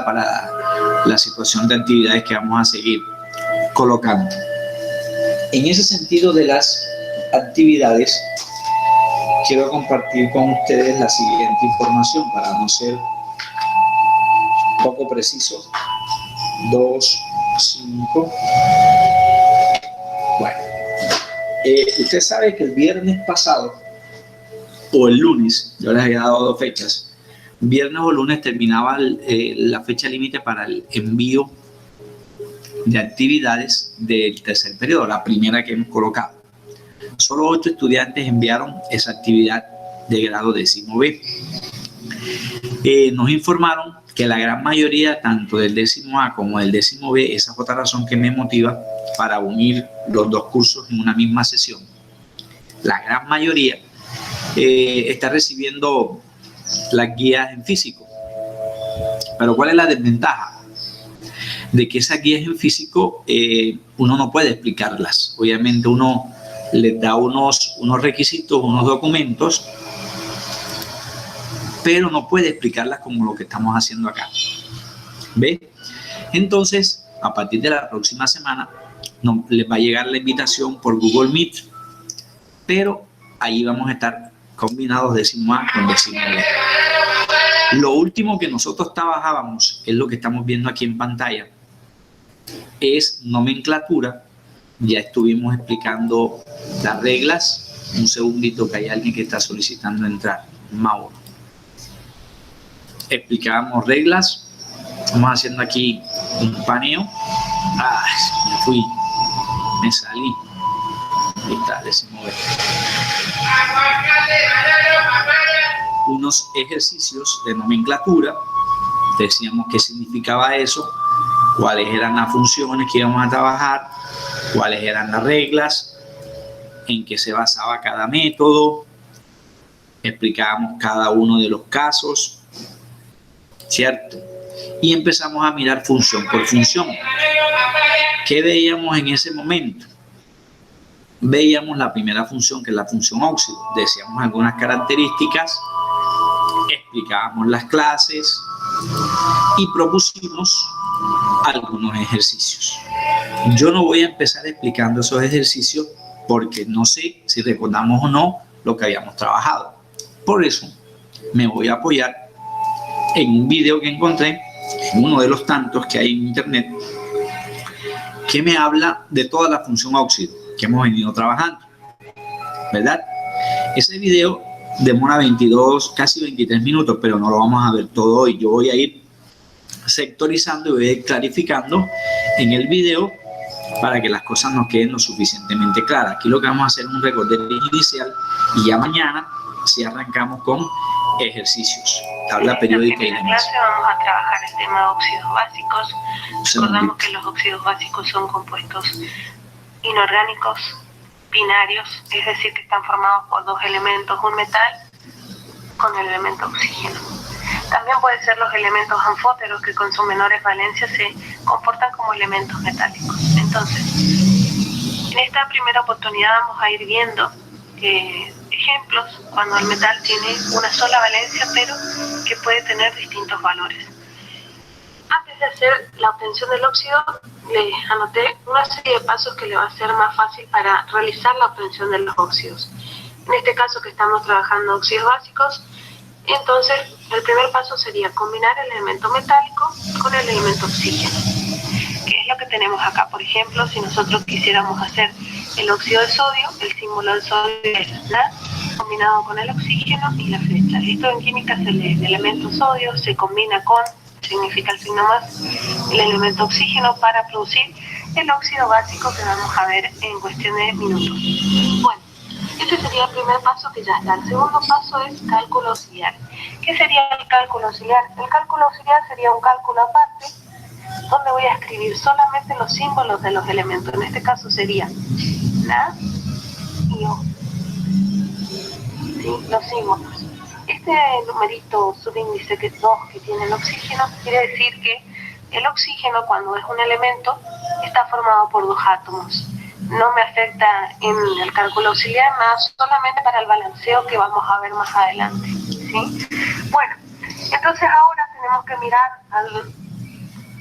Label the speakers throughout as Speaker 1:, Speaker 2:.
Speaker 1: para la situación de actividades que vamos a seguir colocando. En ese sentido de las actividades, quiero compartir con ustedes la siguiente información para no ser poco preciso. 2, 5. Bueno, usted sabe que el viernes pasado o el lunes, yo les había dado 2 fechas, viernes o lunes terminaba la fecha límite para el envío de actividades del tercer periodo, la primera que hemos colocado. Solo 8 estudiantes enviaron esa actividad de grado 10B. Nos informaron que la gran mayoría, tanto del 10A como del 10B, esa es otra razón que me motiva para unir los 2 cursos en una misma sesión. La gran mayoría está recibiendo las guías en físico. Pero ¿cuál es la desventaja? De que esas guías en físico uno no puede explicarlas. Obviamente uno les da unos requisitos, unos documentos, pero no puede explicarlas como lo que estamos haciendo acá. ¿Ve? Entonces, a partir de la próxima semana, les va a llegar la invitación por Google Meet, pero ahí vamos a estar combinados 10A con 10B. Lo último que nosotros trabajábamos, es lo que estamos viendo aquí en pantalla, es nomenclatura. Ya estuvimos explicando las reglas. Un segundito que hay alguien que está solicitando entrar. Mauro. Explicábamos reglas. Estamos haciendo aquí un paneo. Me fui. Me salí. Ahí está, 10B. Unos ejercicios de nomenclatura. Decíamos qué significaba eso, cuáles eran las funciones que íbamos a trabajar, cuáles eran las reglas, en qué se basaba cada método, explicábamos cada uno de los casos, ¿cierto? Y empezamos a mirar función por función. ¿Qué veíamos en ese momento? Veíamos la primera función, que es la función óxido. Decíamos algunas características, explicábamos las clases y propusimos algunos ejercicios. Yo no voy a empezar explicando esos ejercicios porque no sé si recordamos o no lo que habíamos trabajado. Por eso me voy a apoyar en un video que encontré, en uno de los tantos que hay en internet, que me habla de toda la función óxido que hemos venido trabajando, ¿verdad? Ese video demora 22, casi 23 minutos, pero no lo vamos a ver todo hoy. Yo voy a ir sectorizando y voy a ir clarificando en el video para que las cosas nos queden lo suficientemente claras. Aquí lo que vamos a hacer es un recorderis inicial y ya mañana si arrancamos con ejercicios, tabla periódica y demás.
Speaker 2: En esta clase vamos a trabajar el tema de óxidos básicos. Recordamos que los óxidos básicos son compuestos inorgánicos binarios, es decir, que están formados por 2 elementos, un metal con el elemento oxígeno. También pueden ser los elementos anfóteros que con sus menores valencias se comportan como elementos metálicos. Entonces, en esta primera oportunidad vamos a ir viendo ejemplos cuando el metal tiene una sola valencia, pero que puede tener distintos valores. Antes de hacer la obtención del óxido, le anoté una serie de pasos que le va a ser más fácil para realizar la obtención de los óxidos. En este caso que estamos trabajando óxidos básicos, entonces el primer paso sería combinar el elemento metálico con el elemento oxígeno, que es lo que tenemos acá. Por ejemplo, si nosotros quisiéramos hacer el óxido de sodio, el símbolo del sodio es Na, combinado con el oxígeno y la flecha. Esto en química es el elemento sodio, se combina con, significa el signo más, el elemento oxígeno para producir el óxido básico que vamos a ver en cuestión de minutos. Bueno, este sería el primer paso que ya está. El segundo paso es cálculo auxiliar. ¿Qué sería el cálculo auxiliar? El cálculo auxiliar sería un cálculo aparte donde voy a escribir solamente los símbolos de los elementos. En este caso sería Na y O. ¿Sí? Los símbolos. Este numerito subíndice que es 2 que tiene el oxígeno quiere decir que el oxígeno, cuando es un elemento, está formado por 2 átomos. No me afecta en el cálculo auxiliar, más solamente para el balanceo que vamos a ver más adelante, ¿sí? Bueno, entonces ahora tenemos tenemos que mirar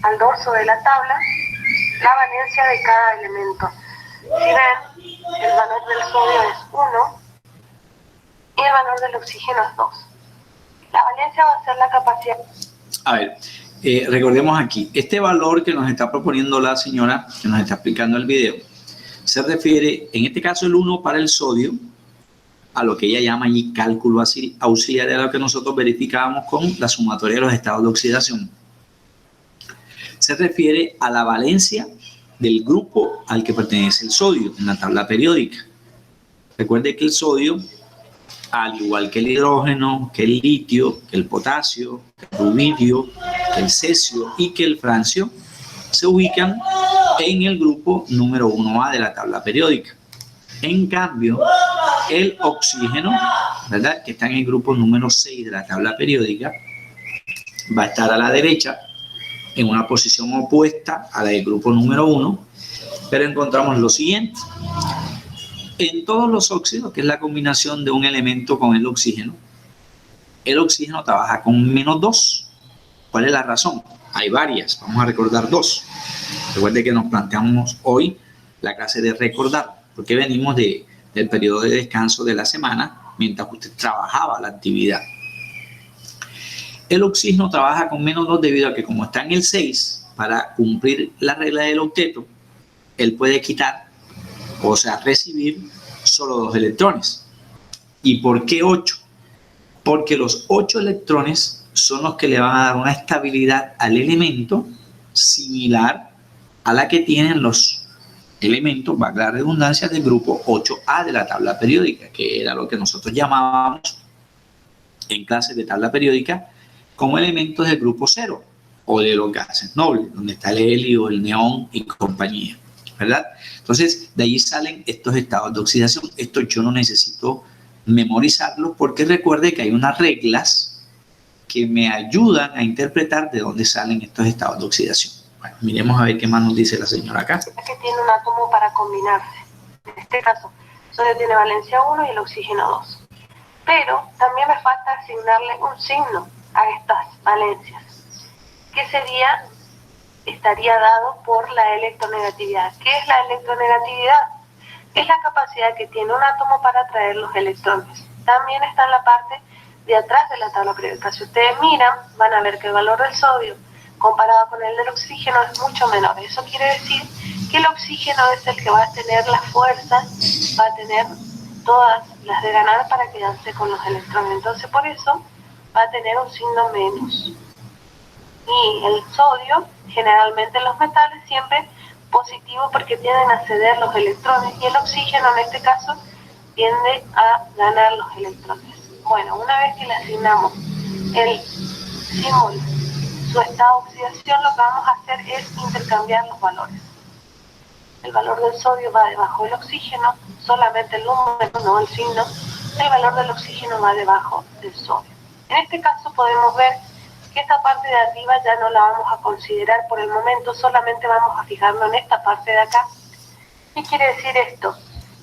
Speaker 2: al dorso de la tabla la valencia de cada elemento. Si ven, el valor del sodio es 1 y el valor del oxígeno es 2. La valencia va a ser la capacidad.
Speaker 1: A ver, recordemos aquí, este valor que nos está proponiendo la señora, que nos está explicando el video, se refiere, en este caso el 1 para el sodio, a lo que ella llama allí cálculo auxiliar, a lo que nosotros verificábamos con la sumatoria de los estados de oxidación. Se refiere a la valencia del grupo al que pertenece el sodio en la tabla periódica. Recuerde que el sodio, al igual que el hidrógeno, que el litio, que el potasio, que el rubidio, que el cesio y que el francio, se ubican en el grupo número 1A de la tabla periódica. En cambio, el oxígeno, ¿verdad?, que está en el grupo número 6 de la tabla periódica, va a estar a la derecha, en una posición opuesta a la del grupo número 1, pero encontramos lo siguiente. En todos los óxidos, que es la combinación de un elemento con el oxígeno trabaja con -2. ¿Cuál es la razón? Hay varias, vamos a recordar 2. Recuerde que nos planteamos hoy la clase de recordar, porque venimos del periodo de descanso de la semana mientras usted trabajaba la actividad. El oxígeno trabaja con -2 debido a que, como está en el 6, para cumplir la regla del octeto, él puede quitar, o sea, recibir solo 2 electrones. ¿Y por qué 8? Porque los 8 electrones son los que le van a dar una estabilidad al elemento similar a la que tienen los elementos, valga la redundancia, del grupo 8A de la tabla periódica, que era lo que nosotros llamábamos en clases de tabla periódica como elementos del grupo 0 o de los gases nobles, donde está el helio, el neón y compañía, ¿verdad? Entonces, de allí salen estos estados de oxidación. Esto yo no necesito memorizarlo porque recuerde que hay unas reglas que me ayudan a interpretar de dónde salen estos estados de oxidación. Bueno, miremos a ver qué más nos dice la señora acá.
Speaker 2: Que tiene un átomo para combinarse. En este caso, el sodio tiene valencia 1 y el oxígeno 2. Pero también me falta asignarle un signo a estas valencias, que estaría dado por la electronegatividad. ¿Qué es la electronegatividad? Es la capacidad que tiene un átomo para atraer los electrones. También está en la parte de atrás de la tabla periódica. Si ustedes miran, van a ver que el valor del sodio comparado con el del oxígeno es mucho menor. Eso quiere decir que el oxígeno es el que va a tener la fuerza, va a tener todas las de ganar para quedarse con los electrones. Entonces, por eso va a tener un signo menos. Y el sodio, generalmente en los metales, siempre positivo porque tienden a ceder los electrones, y el oxígeno en este caso tiende a ganar los electrones. Bueno, una vez que le asignamos el símbolo, su estado de oxidación, lo que vamos a hacer es intercambiar los valores. El valor del sodio va debajo del oxígeno, solamente el número, no el signo. El valor del oxígeno va debajo del sodio. En este caso podemos ver que esta parte de arriba ya no la vamos a considerar por el momento, solamente vamos a fijarnos en esta parte de acá. ¿Qué quiere decir esto?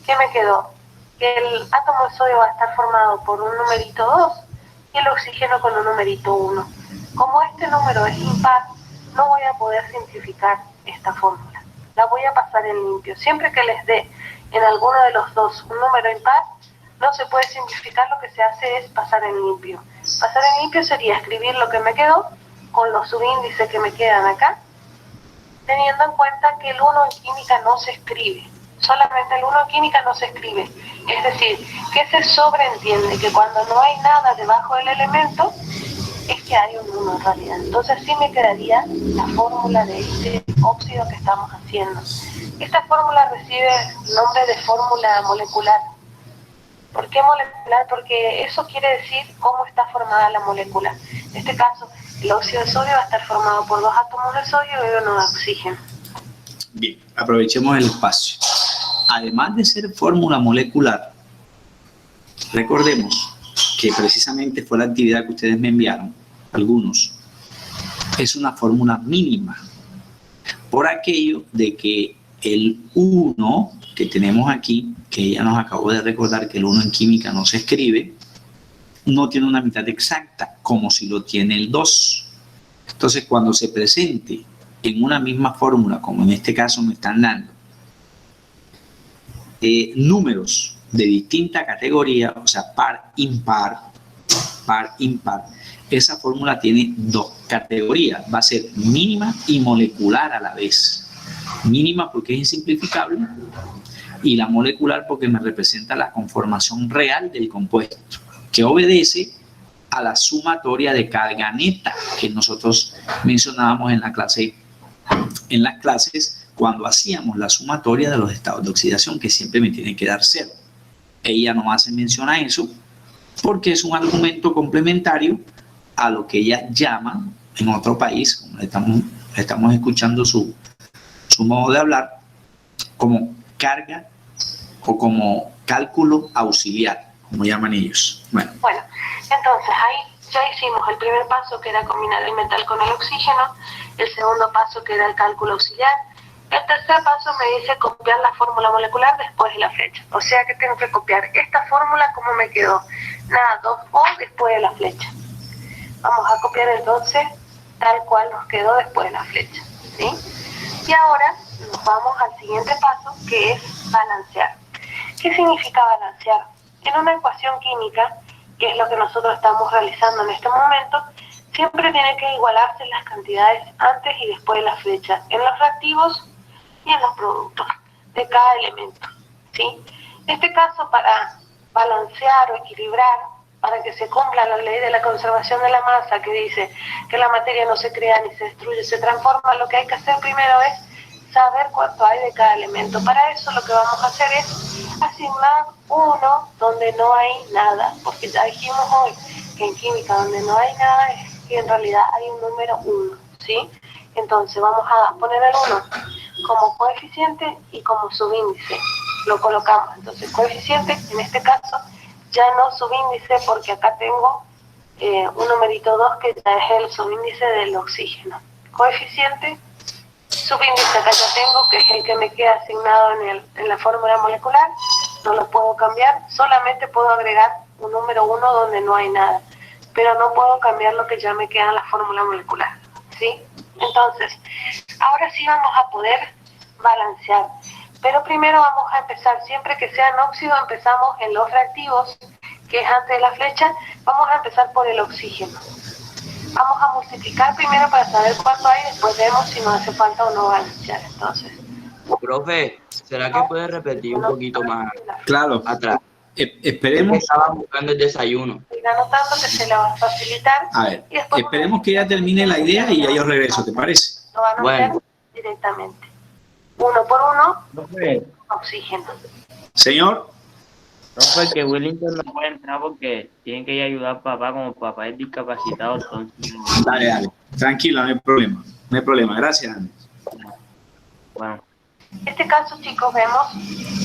Speaker 2: ¿Qué me quedó? Que el átomo de sodio va a estar formado por un numerito 2 y el oxígeno con un numerito 1. Como este número es impar, no voy a poder simplificar esta fórmula. La voy a pasar en limpio. Siempre que les dé en alguno de los dos un número impar, no se puede simplificar, lo que se hace es pasar en limpio. Pasar en limpio sería escribir lo que me quedó con los subíndices que me quedan acá, teniendo en cuenta que el 1 en química no se escribe. Solamente el 1 en química no se escribe. Es decir, que se sobreentiende que cuando no hay nada debajo del elemento, es que hay un 1 en realidad. Entonces sí me quedaría la fórmula de este óxido que estamos haciendo. Esta fórmula recibe el nombre de fórmula molecular. ¿Por qué molecular? Porque eso quiere decir cómo está formada la molécula. En este caso, el óxido de sodio va a estar formado por 2 átomos de sodio y 1 de oxígeno.
Speaker 1: Bien, aprovechemos el espacio. Además de ser fórmula molecular, recordemos que precisamente fue la actividad que ustedes me enviaron, algunos, es una fórmula mínima, por aquello de que el 1 que tenemos aquí, que ella nos acabó de recordar que el 1 en química no se escribe, no tiene una mitad exacta, como si lo tiene el 2. Entonces, cuando se presente en una misma fórmula, como en este caso me están dando, números de distinta categoría, o sea, par, impar, esa fórmula tiene dos categorías, va a ser mínima y molecular a la vez. Mínima porque es insimplificable y la molecular porque me representa la conformación real del compuesto, que obedece a la sumatoria de carga neta que nosotros mencionábamos en las clases cuando hacíamos la sumatoria de los estados de oxidación, que siempre me tiene que dar cero. Ella no hace mención a eso porque es un argumento complementario a lo que ella llama en otro país, como estamos escuchando su modo de hablar, como carga o como cálculo auxiliar, como llaman ellos. Bueno,
Speaker 2: entonces ahí ya hicimos el primer paso, que era combinar el metal con el oxígeno, el segundo paso, que era el cálculo auxiliar. El tercer paso me dice copiar la fórmula molecular después de la flecha. O sea que tengo que copiar esta fórmula como me quedó. Nada, 2O después de la flecha. Vamos a copiar el 12 tal cual nos quedó después de la flecha, ¿sí? Y ahora nos vamos al siguiente paso, que es balancear. ¿Qué significa balancear? En una ecuación química, que es lo que nosotros estamos realizando en este momento, siempre tiene que igualarse las cantidades antes y después de la flecha, en los reactivos y en los productos de cada elemento, ¿sí? En este caso, para balancear o equilibrar, para que se cumpla la ley de la conservación de la masa, que dice que la materia no se crea ni se destruye, se transforma, lo que hay que hacer primero es saber cuánto hay de cada elemento. Para eso lo que vamos a hacer es asignar uno donde no hay nada, porque ya dijimos hoy que en química donde no hay nada es que en realidad hay un número 1, ¿sí? Entonces vamos a poner el 1 como coeficiente y como subíndice. Lo colocamos. Entonces coeficiente, en este caso, ya no subíndice porque acá tengo un numerito 2 que ya es el subíndice del oxígeno. Coeficiente, subíndice acá ya tengo, que es el que me queda asignado en la fórmula molecular. No lo puedo cambiar, solamente puedo agregar un número 1 donde no hay nada, pero no puedo cambiar lo que ya me queda en la fórmula molecular, ¿sí? Entonces, ahora sí vamos a poder balancear, pero primero vamos a empezar, siempre que sean óxidos, empezamos en los reactivos, que es antes de la flecha, vamos a empezar por el oxígeno. Vamos a multiplicar primero para saber cuánto hay, después vemos si nos hace falta o no balancear. Entonces,
Speaker 3: profe, ¿será que puede repetir un poquito más
Speaker 1: claro,
Speaker 3: atrás?
Speaker 1: Esperemos.
Speaker 3: Estaba buscando el desayuno.
Speaker 2: Estoy anotando que se le va a facilitar.
Speaker 1: A ver, esperemos que ella termine la idea y ya yo regreso, ¿te parece?
Speaker 2: Lo van a hacer directamente. 1 por 1,
Speaker 4: Profe,
Speaker 2: oxígeno.
Speaker 1: Señor.
Speaker 4: profe, que Willington no puede entrar porque tienen que ir a ayudar a papá, como papá es discapacitado, entonces...
Speaker 1: Dale, tranquilo, no hay problema, gracias, Andrés.
Speaker 4: Bueno.
Speaker 2: En este caso, chicos, vemos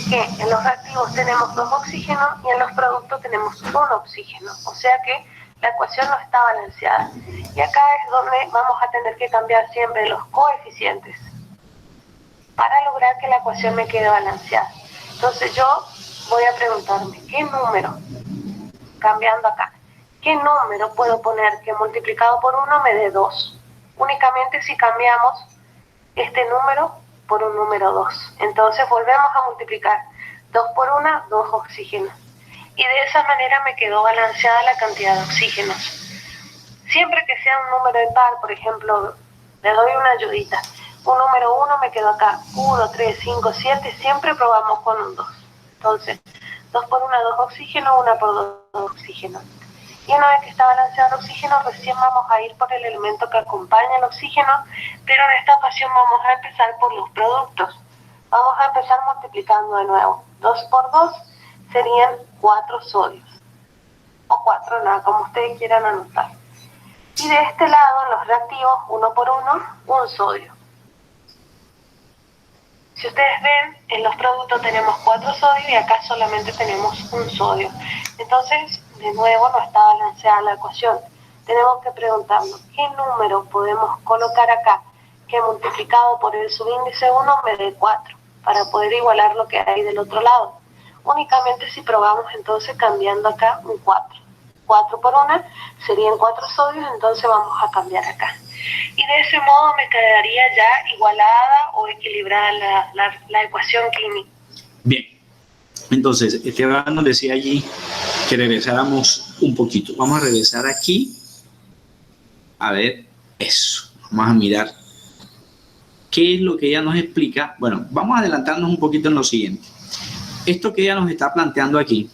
Speaker 2: que en los reactivos tenemos 2 oxígenos y en los productos tenemos 1 oxígeno. O sea que la ecuación no está balanceada. Y acá es donde vamos a tener que cambiar siempre los coeficientes para lograr que la ecuación me quede balanceada. Entonces yo voy a preguntarme, ¿qué número? Cambiando acá, ¿qué número puedo poner que multiplicado por 1 me dé 2? Únicamente si cambiamos este número por un número 2. Entonces volvemos a multiplicar 2 por 1, 2 oxígenos. Y de esa manera me quedó balanceada la cantidad de oxígenos. Siempre que sea un número impar, por ejemplo, le doy una ayudita. Un número 1 me quedó acá, 1, 3, 5, 7, siempre probamos con un 2. Entonces, 2 por 1, 2 oxígenos, 1 por 2 oxígenos. Y una vez que está balanceado el oxígeno, recién vamos a ir por el elemento que acompaña el oxígeno, pero en esta ocasión vamos a empezar por los productos. Vamos a empezar multiplicando de nuevo. 2 por 2 serían 4 sodios. O 4 nada, como ustedes quieran anotar. Y de este lado, en los reactivos, 1 por 1, un sodio. Si ustedes ven, en los productos tenemos 4 sodios y acá solamente tenemos un sodio. Entonces, de nuevo, no está balanceada la ecuación. Tenemos que preguntarnos, ¿qué número podemos colocar acá que multiplicado por el subíndice 1 me dé 4? Para poder igualar lo que hay del otro lado. Únicamente si probamos entonces cambiando acá un 4. 4 por 1 serían 4 sodios, entonces vamos a cambiar acá. Y de ese modo me quedaría ya igualada o equilibrada la ecuación química.
Speaker 1: Bien, entonces Esteban nos decía allí que regresáramos un poquito. Vamos a regresar aquí. A ver, eso. Vamos a mirar qué es lo que ella nos explica. Bueno, vamos a adelantarnos un poquito en lo siguiente. Esto que ella nos está planteando aquí,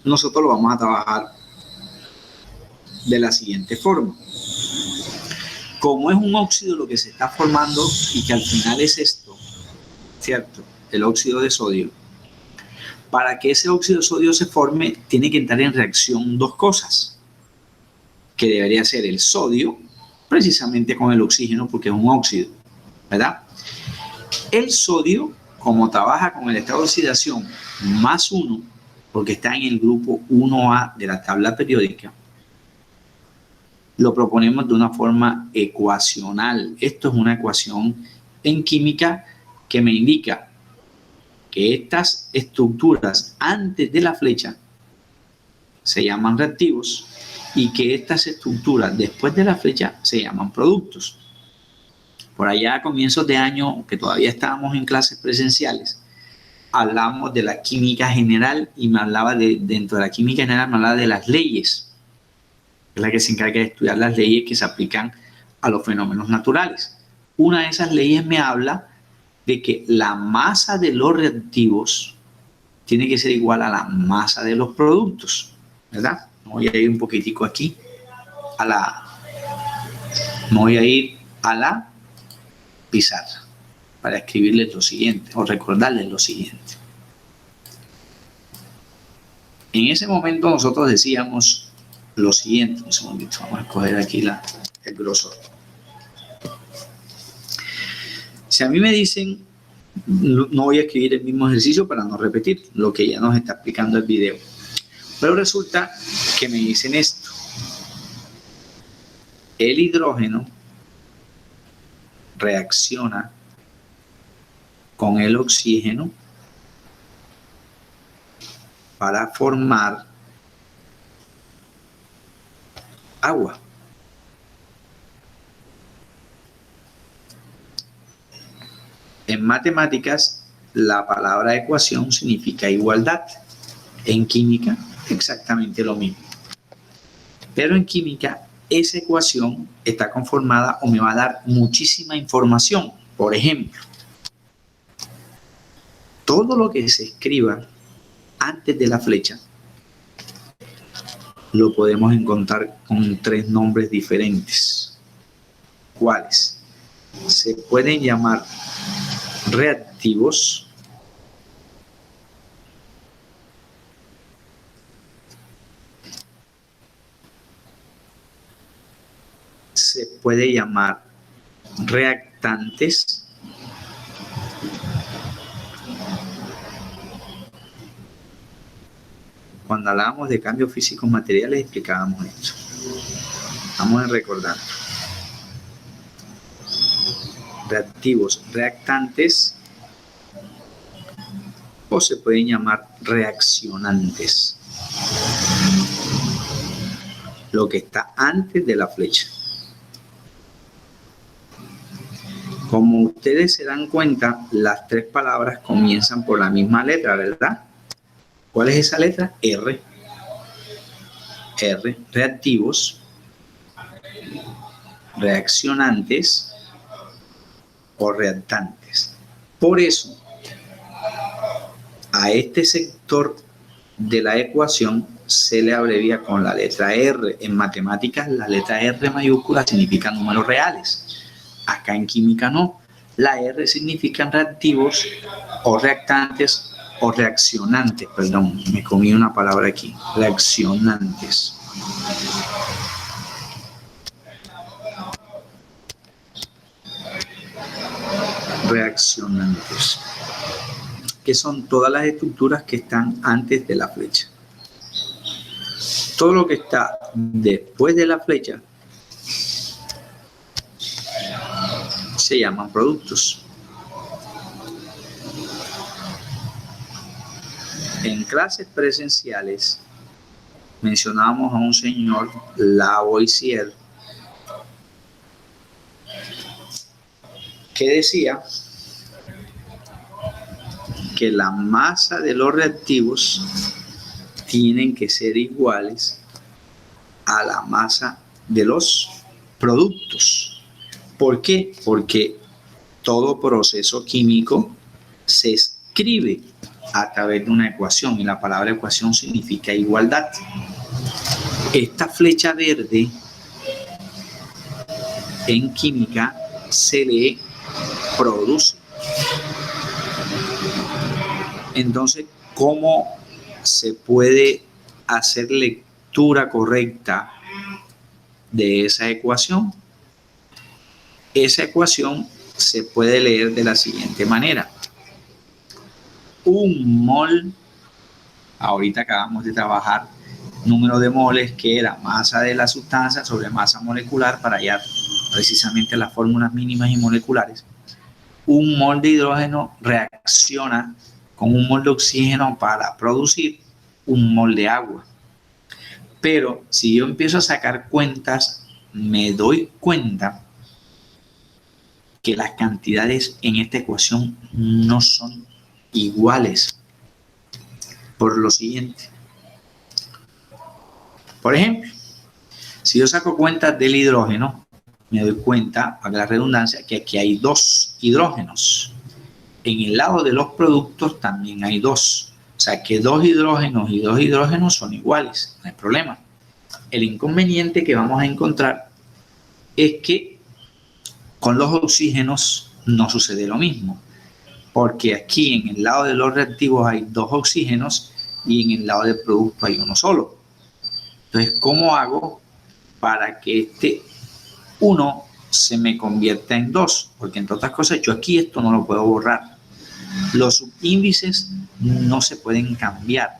Speaker 1: nosotros lo vamos a trabajar de la siguiente forma. Como es un óxido lo que se está formando y que al final es esto, ¿cierto? El óxido de sodio. Para que ese óxido de sodio se forme, tiene que entrar en reacción dos cosas, que debería ser el sodio, precisamente con el oxígeno, porque es un óxido, ¿verdad? El sodio, como trabaja con el estado de oxidación más 1, porque está en el grupo 1A de la tabla periódica, lo proponemos de una forma ecuacional. Esto es una ecuación en química que me indica que estas estructuras antes de la flecha se llaman reactivos y que estas estructuras después de la flecha se llaman productos. Por allá a comienzos de año, que todavía estábamos en clases presenciales, hablamos de la química general y me hablaba dentro de la química general me hablaba de las leyes, es la que se encarga de estudiar las leyes que se aplican a los fenómenos naturales. Una de esas leyes me habla de que la masa de los reactivos tiene que ser igual a la masa de los productos, ¿verdad? Me voy a ir un poquitico aquí me voy a ir a la pizarra para escribirles lo siguiente o recordarles lo siguiente. En ese momento nosotros decíamos lo siguiente, un segundito, vamos a escoger aquí el grosor. Si a mí me dicen, no voy a escribir el mismo ejercicio para no repetir lo que ya nos está explicando el video, pero resulta que me dicen esto: el hidrógeno reacciona con el oxígeno para formar agua. En matemáticas, la palabra ecuación significa igualdad. En química, exactamente lo mismo. Pero en química, esa ecuación está conformada o me va a dar muchísima información. Por ejemplo, todo lo que se escriba antes de la flecha lo podemos encontrar con 3 nombres diferentes. ¿Cuáles? Se pueden llamar reactivos, se puede llamar reactantes, cuando hablábamos de cambios físicos materiales explicábamos esto. Vamos a recordar. Reactivos, reactantes, o se pueden llamar reaccionantes. Lo que está antes de la flecha. Como ustedes se dan cuenta, las 3 palabras comienzan por la misma letra, ¿verdad? ¿Cuál es esa letra? R. R. Reactivos, reaccionantes o reactantes. Por eso, a este sector de la ecuación se le abrevia con la letra R. En matemáticas, la letra R mayúscula significa números reales. Acá en química no. La R significan reactivos o reactantes o reaccionantes. Perdón, me comí una palabra aquí. Reaccionantes. Reaccionantes, que son todas las estructuras que están antes de la flecha. Todo lo que está después de la flecha se llaman productos. En clases presenciales mencionábamos a un señor, Lavoisier, que decía que la masa de los reactivos tienen que ser iguales a la masa de los productos. ¿Por qué? Porque todo proceso químico se escribe a través de una ecuación, y la palabra ecuación significa igualdad. Esta flecha verde en química se lee produce. Entonces, ¿cómo se puede hacer lectura correcta de esa ecuación? Esa ecuación se puede leer de la siguiente manera. Un mol, ahorita acabamos de trabajar número de moles, que era masa de la sustancia sobre masa molecular, para hallar precisamente las fórmulas mínimas y moleculares. Un mol de hidrógeno reacciona con un mol de oxígeno para producir un mol de agua. Pero si yo empiezo a sacar cuentas, me doy cuenta que las cantidades en esta ecuación no son iguales. Por lo siguiente. Por ejemplo, si yo saco cuentas del hidrógeno, me doy cuenta, para la redundancia, que aquí hay 2 hidrógenos. En el lado de los productos también hay 2. O sea que 2 hidrógenos y 2 hidrógenos son iguales, no hay problema. El inconveniente que vamos a encontrar es que con los oxígenos no sucede lo mismo, porque aquí en el lado de los reactivos hay 2 oxígenos y en el lado del producto hay uno solo. Entonces, ¿cómo hago para que este 1 se me convierta en 2? Porque entre otras cosas, yo aquí esto no lo puedo borrar. Los subíndices no se pueden cambiar.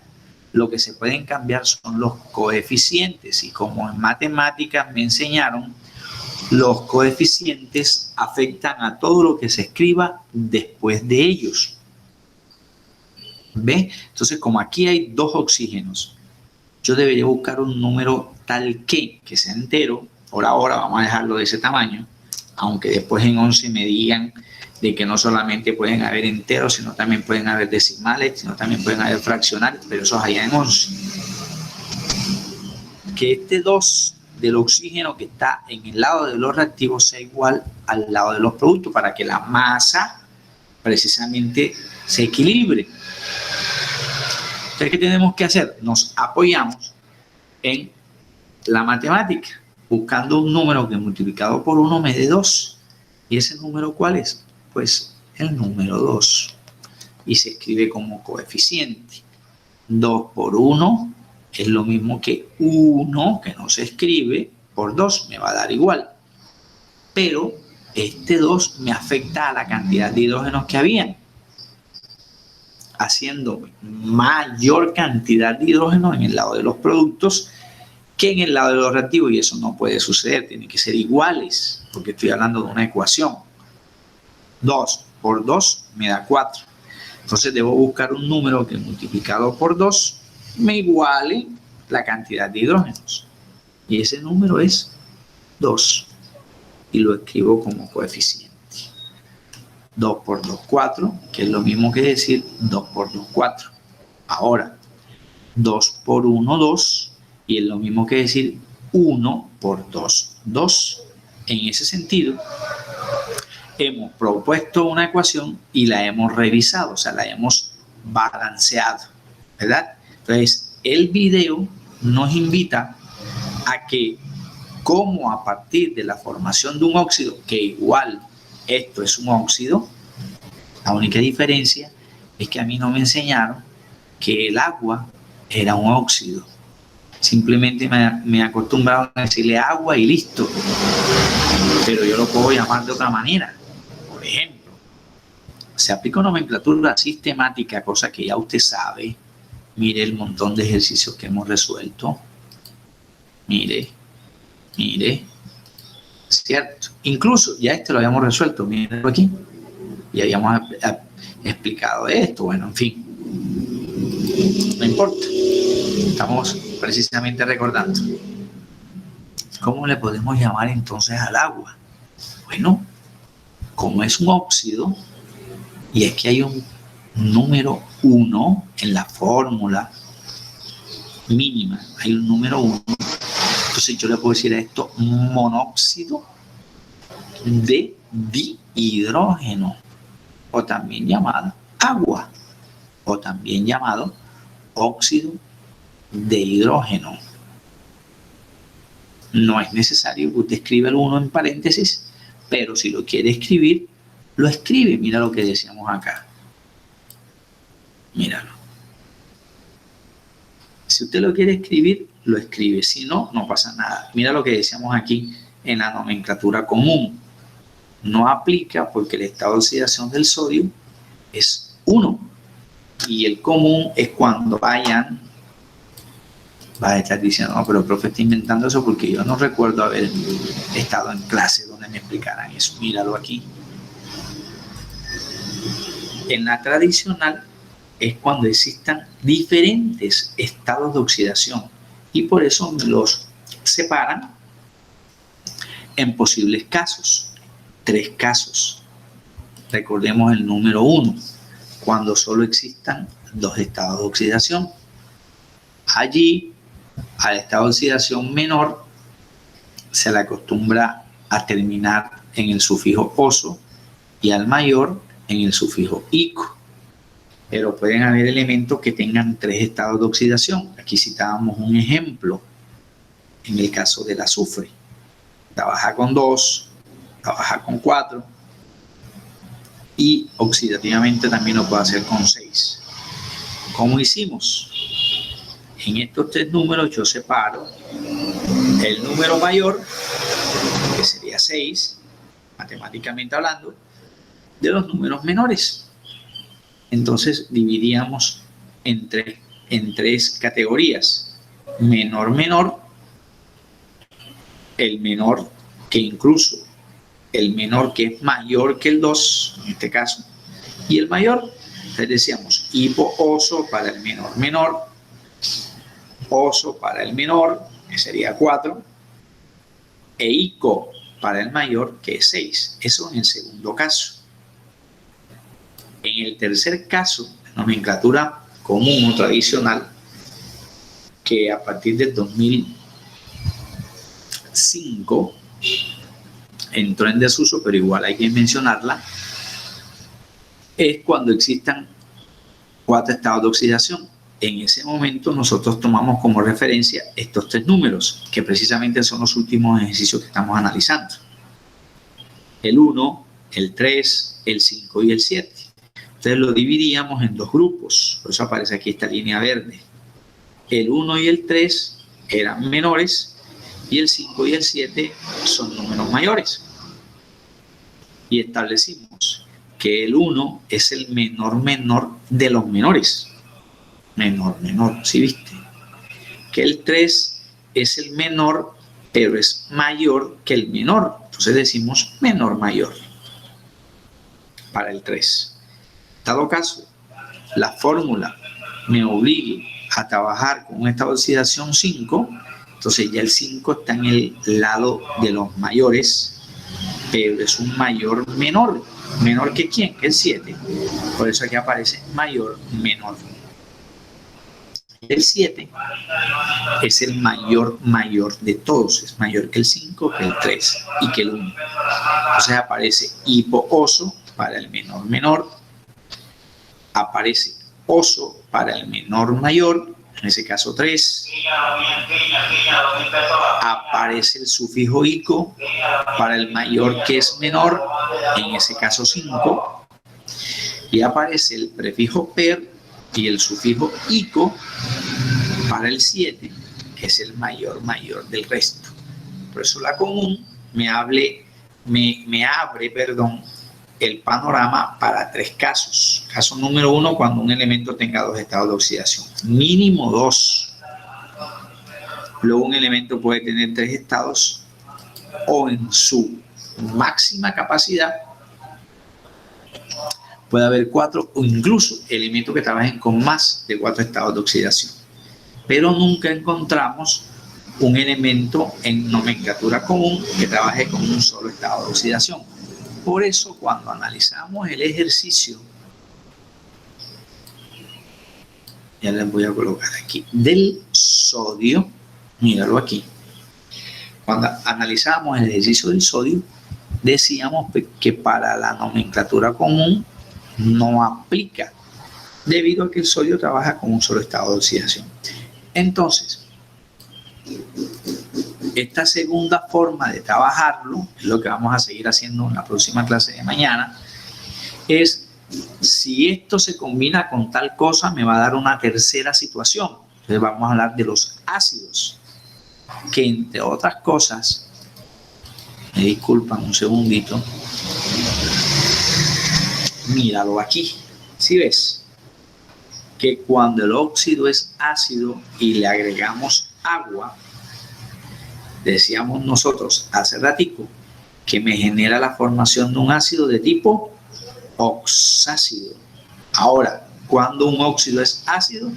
Speaker 1: Lo que se pueden cambiar son los coeficientes, y como en matemáticas me enseñaron, los coeficientes afectan a todo lo que se escriba después de ellos. ¿Ve? Entonces, como aquí hay 2 oxígenos, yo debería buscar un número tal que sea entero. Por ahora vamos a dejarlo de ese tamaño, aunque después en 11 me digan de que no solamente pueden haber enteros, sino también pueden haber decimales, sino también pueden haber fraccionarios, pero eso es allá en 11. Que este 2 del oxígeno que está en el lado de los reactivos sea igual al lado de los productos, para que la masa precisamente se equilibre. Entonces, ¿qué tenemos que hacer? Nos apoyamos en la matemática, buscando un número que multiplicado por 1 me dé 2. ¿Y ese número cuál es? Pues el número 2. Y se escribe como coeficiente. 2 por 1 es lo mismo que 1, que no se escribe, por 2, me va a dar igual. Pero este 2 me afecta a la cantidad de hidrógenos que había, haciendo mayor cantidad de hidrógeno en el lado de los productos que en el lado de los reactivos, y eso no puede suceder, tienen que ser iguales, porque estoy hablando de una ecuación. 2 por 2 me da 4. Entonces debo buscar un número que multiplicado por 2 me iguale la cantidad de hidrógenos, y ese número es 2, y lo escribo como coeficiente. 2 por 2, 4, que es lo mismo que decir 2 por 2, 4. Ahora, 2 por 1, 2, y es lo mismo que decir 1 por 2, 2. En ese sentido, hemos propuesto una ecuación y la hemos revisado, o sea, la hemos balanceado, ¿verdad? Entonces, el video nos invita a que, como a partir de la formación de un óxido, que igual esto es un óxido, la única diferencia es que a mí no me enseñaron que el agua era un óxido. Simplemente me acostumbraron a decirle agua y listo. Pero yo lo puedo llamar de otra manera. Por ejemplo, se aplica una nomenclatura sistemática, cosa que ya usted sabe. Mire el montón de ejercicios que hemos resuelto. Mire. ¿Cierto? Incluso ya lo habíamos resuelto. Mírenlo aquí. Y habíamos explicado esto. Bueno, en fin. No importa. Estamos precisamente recordando. ¿Cómo le podemos llamar entonces al agua? Bueno, como es un óxido, y es que hay un número 1 en la fórmula mínima, hay un número 1, entonces yo le puedo decir a esto monóxido de dihidrógeno, o también llamado agua, o también llamado óxido de hidrógeno. No es necesario que usted escriba el 1 en paréntesis, pero si lo quiere escribir, lo escribe. Mira lo que decíamos acá. Míralo. Si usted lo quiere escribir, lo escribe. Si no, no pasa nada. Mira lo que decíamos aquí en la nomenclatura común. No aplica porque el estado de oxidación del sodio es 1. Y el común es cuando vayan. Va a estar diciendo, no, pero el profe está inventando eso porque yo no recuerdo haber estado en clase donde me explicaran eso. Míralo aquí. En la tradicional es cuando existan diferentes estados de oxidación y por eso los separan en posibles casos. 3 casos. Recordemos el número 1, cuando solo existan 2 estados de oxidación. Allí, al estado de oxidación menor, se le acostumbra a terminar en el sufijo oso y al mayor en el sufijo ico. Pero pueden haber elementos que tengan 3 estados de oxidación. Aquí citábamos un ejemplo en el caso del azufre. Trabaja con 2, trabaja con 4 y oxidativamente también lo puede hacer con 6. ¿Cómo hicimos? En estos 3 números yo separo el número mayor, que sería 6, matemáticamente hablando, de los números menores. Entonces dividíamos en 3 categorías. Menor, menor, el menor que incluso el menor que es mayor que el 2, en este caso, y el mayor. Entonces decíamos hipo-oso para el menor menor, oso para el menor, que sería 4, e ico para el mayor, que es 6. Eso en el segundo caso. En el tercer caso, nomenclatura común o tradicional, que a partir del 2005 entró en desuso, pero igual hay que mencionarla, es cuando existan 4 estados de oxidación. En ese momento nosotros tomamos como referencia estos 3 números, que precisamente son los últimos ejercicios que estamos analizando. El 1, el 3, el 5 y el 7. Entonces lo dividíamos en 2 grupos, por eso aparece aquí esta línea verde. El 1 y el 3 eran menores y el 5 y el 7 son números mayores. Y establecimos que el 1 es el menor menor de los menores. Menor menor, ¿sí viste? Que el 3 es el menor, pero es mayor que el menor. Entonces decimos menor mayor para el 3. Dado caso, la fórmula me obligue a trabajar con un estado de oxidación 5, entonces ya el 5 está en el lado de los mayores, pero es un mayor menor. ¿Menor que quién? Que el 7. Por eso aquí aparece mayor menor. El 7 es el mayor mayor de todos. Es mayor que el 5, que el 3 y que el 1. Entonces aparece hipo-oso para el menor menor. Aparece oso para el menor mayor, en ese caso 3. Aparece el sufijo ico para el mayor que es menor, en ese caso 5. Y aparece el prefijo per y el sufijo ico para el 7, que es el mayor mayor del resto. Por eso la común me abre el panorama para 3 casos. Caso número 1, cuando un elemento tenga 2 estados de oxidación. Mínimo 2. Luego un elemento puede tener 3 estados o en su máxima capacidad puede haber 4 o incluso elementos que trabajen con más de 4 estados de oxidación. pero nunca encontramos un elemento en nomenclatura común que trabaje con un solo estado de oxidación. Por eso, cuando analizamos el ejercicio, ya les voy a colocar aquí, del sodio, míralo aquí. Cuando analizamos el ejercicio del sodio, decíamos que para la nomenclatura común no aplica, debido a que el sodio trabaja con un solo estado de oxidación. Entonces, esta segunda forma de trabajarlo, es lo que vamos a seguir haciendo en la próxima clase de mañana, es si esto se combina con tal cosa, me va a dar una tercera situación. Entonces vamos a hablar de los ácidos, que entre otras cosas, me disculpan un segundito, míralo aquí, ¿sí ves? Que cuando el óxido es ácido y le agregamos agua, decíamos nosotros hace ratico que me genera la formación de un ácido de tipo oxácido. Ahora, cuando un óxido es ácido,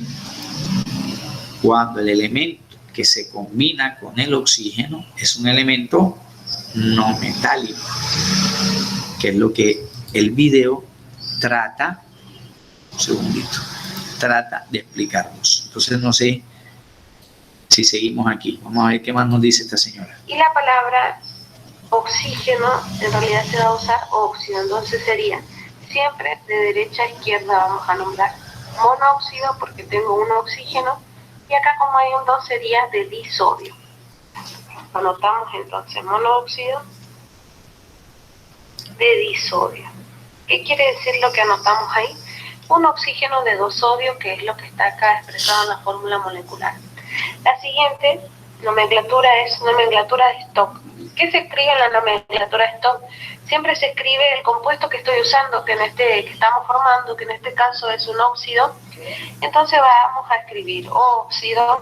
Speaker 1: cuando el elemento que se combina con el oxígeno es un elemento no metálico, que es lo que el video trata, un segundito, trata de explicarnos. Entonces no sé si seguimos aquí. Vamos a ver qué más nos dice esta señora.
Speaker 2: Y la palabra oxígeno en realidad se va a usar óxido, entonces sería siempre de derecha a izquierda vamos a nombrar monóxido porque tengo un oxígeno y acá como hay un 2 sería de disodio. Anotamos entonces monóxido de disodio. ¿Qué quiere decir lo que anotamos ahí? Un oxígeno de 2 sodio, que es lo que está acá expresado en la fórmula molecular. La siguiente nomenclatura es nomenclatura de stock. ¿Qué se escribe en la nomenclatura de stock? Siempre se escribe el compuesto que estoy usando, que estamos formando, que en este caso es un óxido. Entonces vamos a escribir óxido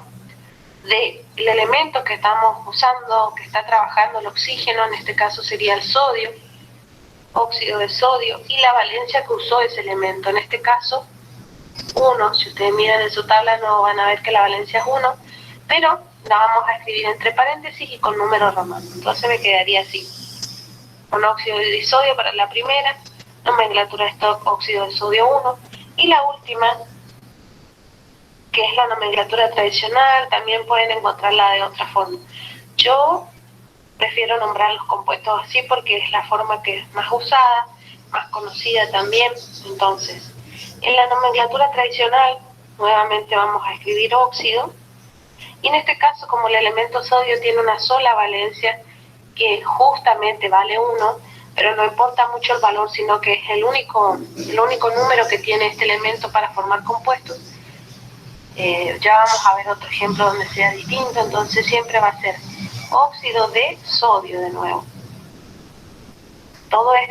Speaker 2: del elemento que estamos usando, que está trabajando el oxígeno, en este caso sería el sodio, óxido de sodio, y la valencia que usó ese elemento, en este caso 1. Si ustedes miran en su tabla no van a ver que la valencia es 1, pero la vamos a escribir entre paréntesis y con números romanos. Entonces me quedaría así: monóxido de disodio para la primera, nomenclatura de stock óxido de sodio 1, y la última, que es la nomenclatura tradicional, también pueden encontrarla de otra forma. Yo prefiero nombrar los compuestos así porque es la forma que es más usada, más conocida también. Entonces, en la nomenclatura tradicional, nuevamente vamos a escribir óxido, y en este caso, como el elemento sodio tiene una sola valencia, que justamente vale 1, pero no importa mucho el valor, sino que es el único número que tiene este elemento para formar compuestos. Ya vamos a ver otro ejemplo donde sea distinto, entonces siempre va a ser óxido de sodio de nuevo. Todo es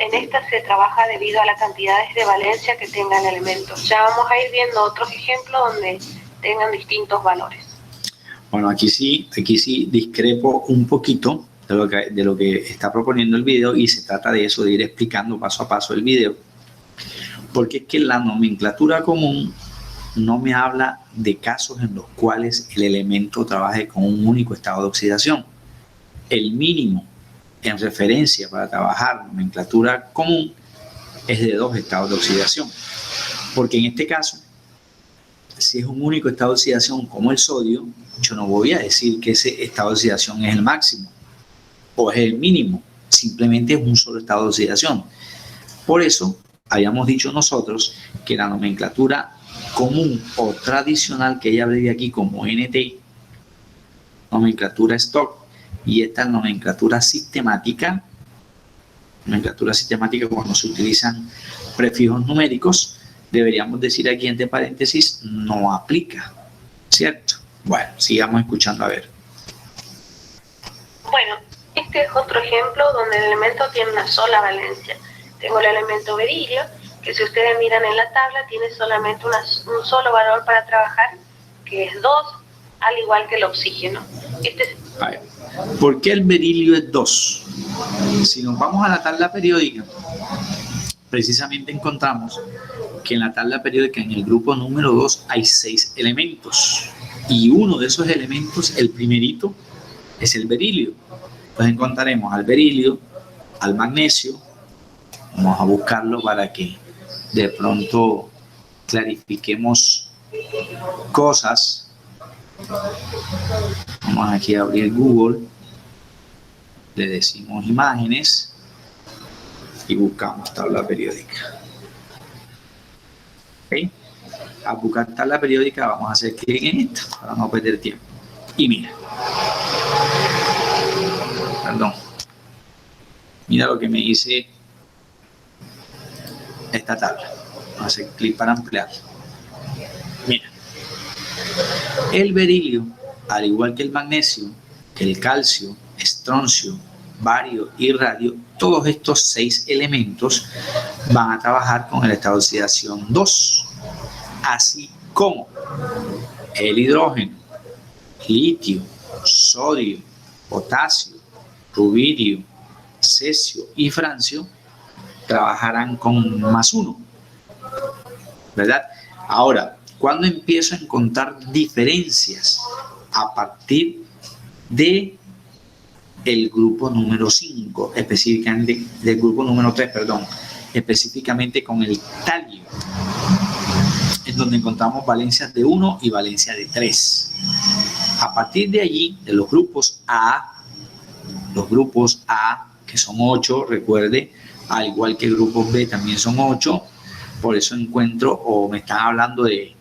Speaker 2: en esta se trabaja debido a las cantidades de valencia que tenga el elemento. Ya vamos a ir viendo otros ejemplos donde tengan distintos valores.
Speaker 1: Bueno, aquí sí discrepo un poquito de lo que está proponiendo el video, y se trata de eso, de ir explicando paso a paso el video, porque es que la nomenclatura común no me habla de casos en los cuales el elemento trabaje con un único estado de oxidación. El mínimo en referencia para trabajar nomenclatura común es de 2 estados de oxidación, porque en este caso, si es un único estado de oxidación como el sodio, yo no voy a decir que ese estado de oxidación es el máximo o es el mínimo, simplemente es un solo estado de oxidación. Por eso habíamos dicho nosotros que la nomenclatura común o tradicional, que ella abrevia aquí como NT, nomenclatura stock, y esta nomenclatura sistemática cuando se utilizan prefijos numéricos, deberíamos decir aquí entre paréntesis, no aplica, ¿cierto? Bueno, sigamos escuchando a ver.
Speaker 2: Bueno, este es otro ejemplo donde el elemento tiene una sola valencia. Tengo el elemento berilio, que si ustedes miran en la tabla tiene solamente un solo valor para trabajar, que es 2, al igual que el oxígeno.
Speaker 1: A ver, ¿por qué el berilio es 2? Si nos vamos a la tabla periódica, precisamente encontramos que en la tabla periódica, en el grupo número 2, hay 6 elementos. Y uno de esos elementos, el primerito, es el berilio. Entonces encontraremos al berilio, al magnesio. Vamos a buscarlo para que de pronto clarifiquemos cosas. Vamos aquí a abrir Google, le decimos imágenes y buscamos tabla periódica. ¿Okay? A buscar tabla periódica vamos a hacer clic en esto para no perder tiempo. Y mira, perdón, mira lo que me dice esta tabla. Vamos a hacer clic para ampliar. Mira, el berilio, al igual que el magnesio, el calcio, estroncio, bario y radio, todos estos 6 elementos van a trabajar con el estado de oxidación 2, así como el hidrógeno, litio, sodio, potasio, rubidio, cesio y francio trabajarán con +1, ¿verdad? Ahora, ¿cuándo empiezo a encontrar diferencias? A partir de el grupo número 5, específicamente del grupo número 3, perdón, específicamente con el talio, en donde encontramos valencias de 1 y valencia de 3. A partir de allí, de los grupos A, que son 8, recuerde, al igual que grupos B también son 8, por eso encuentro, o me están hablando de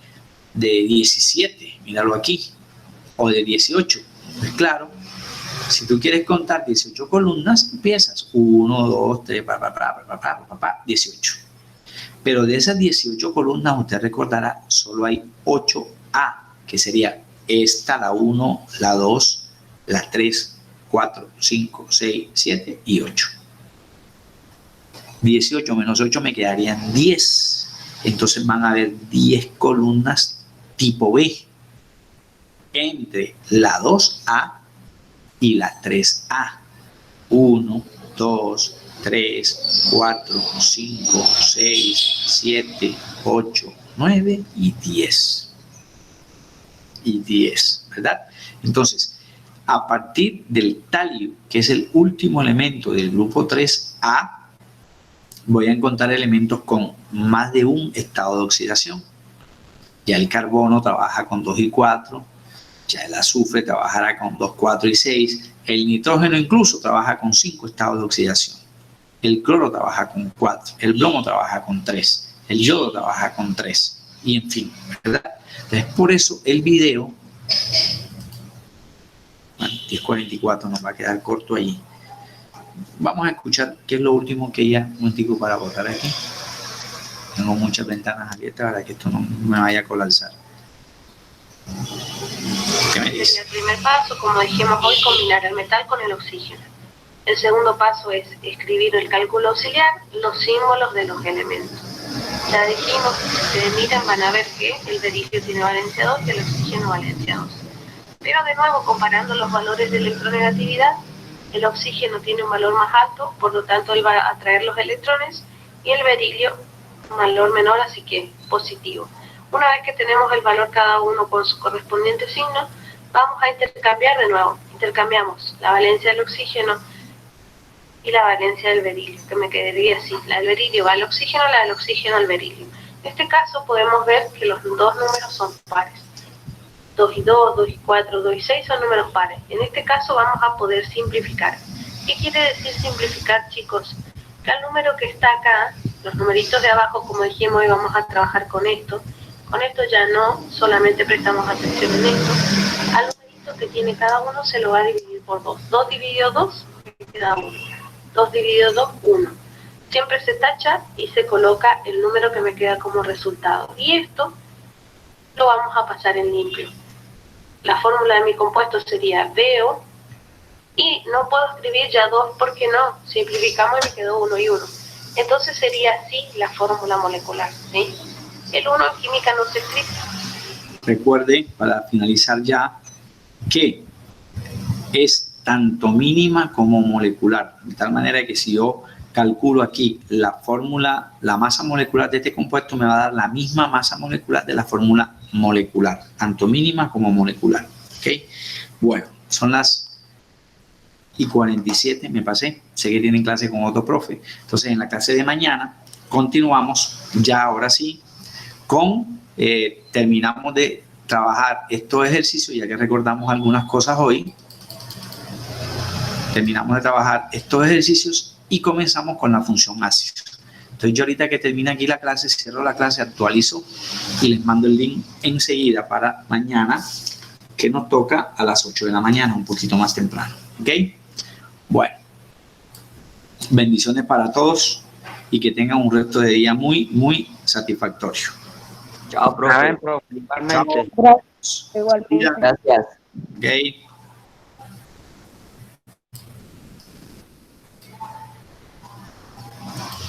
Speaker 1: 17, míralo aquí, o de 18. Pues claro, si tú quieres contar 18 columnas, empiezas 1, 2, 3, 18. Pero de esas 18 columnas, usted recordará, solo hay 8A, que sería esta, la 1, la 2, la 3, 4, 5, 6, 7 y 8. 18 menos 8 me quedarían 10. Entonces van a haber 10 columnas tipo B entre la 2A y la 3A. 1, 2, 3, 4, 5, 6, 7, 8, 9 y 10. Y 10, ¿verdad? Entonces, a partir del talio, que es el último elemento del grupo 3A, voy a encontrar elementos con más de un estado de oxidación. Ya el carbono trabaja con 2 y 4, ya el azufre trabajará con 2, 4 y 6, el nitrógeno incluso trabaja con 5 estados de oxidación, el cloro trabaja con 4, el bromo trabaja con 3, el yodo trabaja con 3, y en fin, ¿verdad? Entonces, por eso el video, bueno, 10:44 nos va a quedar corto allí. Vamos a escuchar qué es lo último que ella, un momentico para botar aquí. Tengo muchas ventanas abiertas para que esto no me vaya a colapsar. ¿Qué me dice?
Speaker 2: El primer paso, como dijimos hoy, combinar el metal con el oxígeno. El segundo paso es escribir el cálculo auxiliar, los símbolos de los elementos. Ya dijimos, si ustedes miran van a ver que el berilio tiene valencia 2 y el oxígeno valencia 2. Pero de nuevo, comparando los valores de electronegatividad, el oxígeno tiene un valor más alto, por lo tanto él va a atraer los electrones, y el berilio un valor menor, así que positivo. Una vez que tenemos el valor cada uno con su correspondiente signo, vamos a intercambiar de nuevo. Intercambiamos la valencia del oxígeno y la valencia del berilio, que me quedaría así. La del berilio va al oxígeno, la del oxígeno al berilio. En este caso podemos ver que los dos números son pares. 2 y 2, 2 y 4, 2 y 6 son números pares. En este caso vamos a poder simplificar. ¿Qué quiere decir simplificar, chicos? Que al número que está acá, los numeritos de abajo, como dijimos, hoy vamos a trabajar con esto. Con esto ya no solamente prestamos atención en esto. Al numerito que tiene cada uno se lo va a dividir por 2. 2 dividido 2, queda 1. 2 dividido 2, 1. Siempre se tacha y se coloca el número que me queda como resultado. Y esto lo vamos a pasar en limpio. La fórmula de mi compuesto sería BO, y no puedo escribir ya 2 porque no, simplificamos y me quedó 1 y 1. Entonces sería así la fórmula molecular, ¿sí? El 1 en química no se escribe.
Speaker 1: Recuerde, para finalizar ya, que es tanto mínima como molecular, de tal manera que si yo calculo aquí la fórmula, la masa molecular de este compuesto me va a dar la misma masa molecular de la fórmula molecular, tanto mínima como molecular. ¿Okay? Bueno, son las y 47, me pasé, sé que tienen clase con otro profe. Entonces, en la clase de mañana continuamos, ya ahora sí, con, terminamos de trabajar estos ejercicios, ya que recordamos algunas cosas hoy. Terminamos de trabajar estos ejercicios y comenzamos con la función ácido. Entonces, yo ahorita que termine aquí la clase, cierro la clase, actualizo y les mando el link enseguida para mañana, que nos toca a las 8 de la mañana, un poquito más temprano. ¿Ok? Bueno, bendiciones para todos y que tengan un resto de día muy, muy satisfactorio.
Speaker 3: Chao, profe.
Speaker 4: Igualmente.
Speaker 1: Chao.
Speaker 3: Gracias.
Speaker 1: Ok.